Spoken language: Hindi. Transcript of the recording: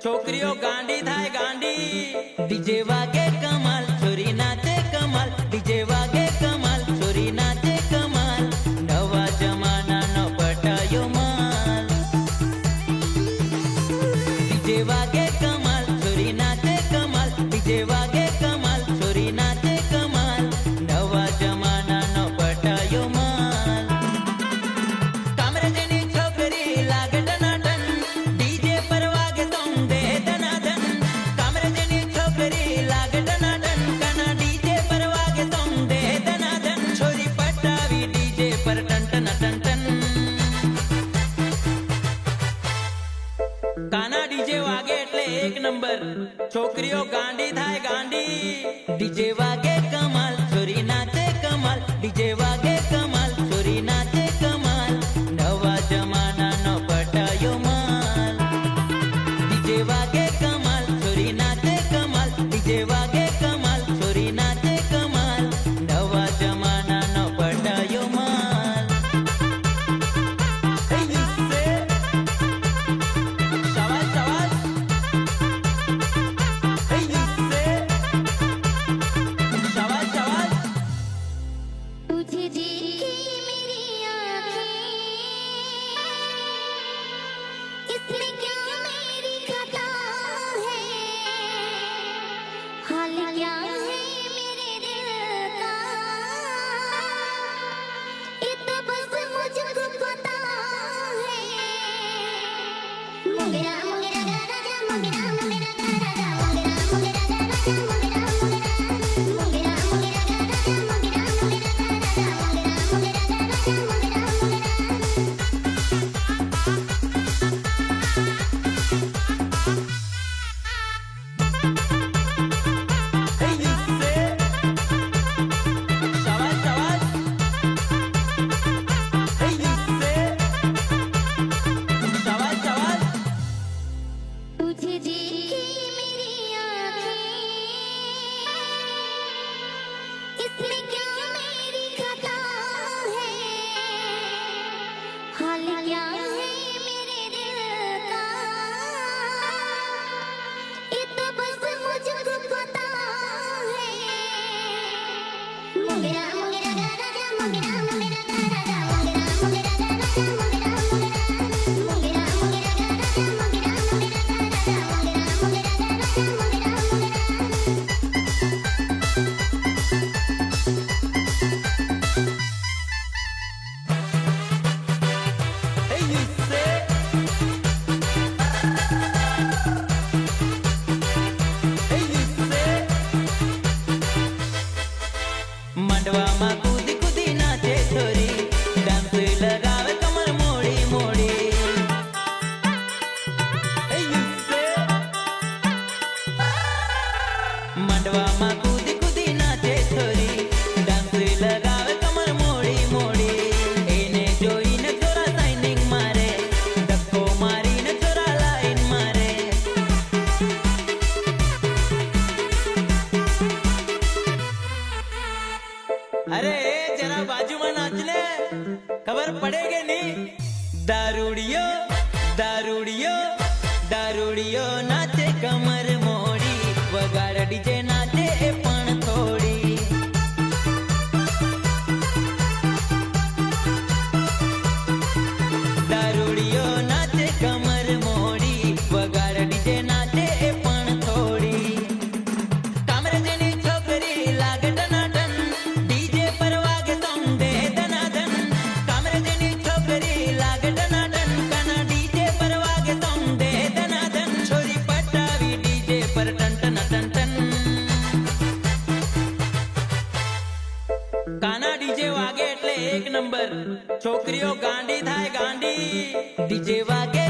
छोकरियों गांडी थाय गांडी। डीजे वागे कमाल छोरी नाचे कमाल, डीजे वागे कमाल छोरी नाचे कमाल, नवा जमाना नो पटायो माल। डीजे वागे कमाल छोरी नाचे कमाल, डीजे वागे कमाल छोरी नाचे कमाल, नवा जमाना नो पटायो माल। कामरेजनी छोकरी लागे टनाटन, डीजे पर वागे तुम दे दनादन। कामरेजनी छोकरी लागे टनाटन, कना डीजे पर वागे तुम दे दनादन। छोरी पटावी डीजे पर टन टन टन टन। गाना डीजे वागे એટલે એક નંબર, છોકરીઓ ગાંડી થાય ગાંડી। डीजे वागे कमाल छोरी नाचे कमाल, डीजे वागे कमाल छोरी नाचे कमाल, नवा जमाना नो पटायो माल। डीजे वागे कमाल छोरी नाचे कमाल, डीजे वागे कमाल छोरी नाचे कमाल, नवा जमाना नो पटायो माल। शाबाश शाबाश। शाबाश शाबाश। तुझे देखी मेरी आँखें, इसमें क्या मेरी खता है? हाल क्या है मेरे दिल का, ये तो बस मुझको पता है। मुगेरा मुगेरा राजा, मुगेरा मुगेरा राजा, मुगेरा मुगेरा राजा, मुगेरा मुगेरा, मुगेरा मुगेरा राजा, मुगेरा मुगेरा राजा, मुगेरा मुगेरा राजा, मुगेरा मुगेरा। शाबाश शाबाश। शाबाश शाबाश। तुझे देखी मेरी आँखें, इसमें क्या मेरी खता है? हाल क्या है मेरे दिल का, ये तो बस मुझको पता है। मुगेरा मुगेरा राजा, मुगेरा मुगेरा राजा, मुगेरा मुगेरा राजा, मुगेरा मुगेरा, मुगेरा मुगेरा राजा, मुगेरा मुगेरा राजा, मुगेरा मुगेरा राजा, मुगेरा मुगेरा। मंडवा में कूदी कूदी नाचे छोरी, डांस लगावे कमर मोड़ी मोड़ी। मंडवा में कूदी कूदी नाचे छोरी, डांस लगावे कमर मोड़ी मोड़ी। एने जोईने छोरा साइनिंग मारे, धक्को मारीने छोरा लाइन मारे। अरे जरा बाजू में नाच ले, खबर पड़ेगी नहीं। दारूड़ियो दारूड़ियो दारूड़ियो नाचे कमर मोड़ी, वगाड़ डीजे नाचे पण थोड़ी। दारूड़ियो नाचे कमर मोड़ी, वगाड़ डीजे नाचे पण थोड़ी। कामरेजनी छोकरी लागे टनाटन, डीजे पर वागे तुम दे दनादन। कामरेजनी छोकरी लागे टनाटन, कना डीजे पर वागे तुम दे दनादन। छोरी पटावी डीजे पर टन टन टन टन। गाना डीजे वागे એટલે એક નંબર, છોકરીઓ ગાંડી થાય ગાંડી। डीजे वागे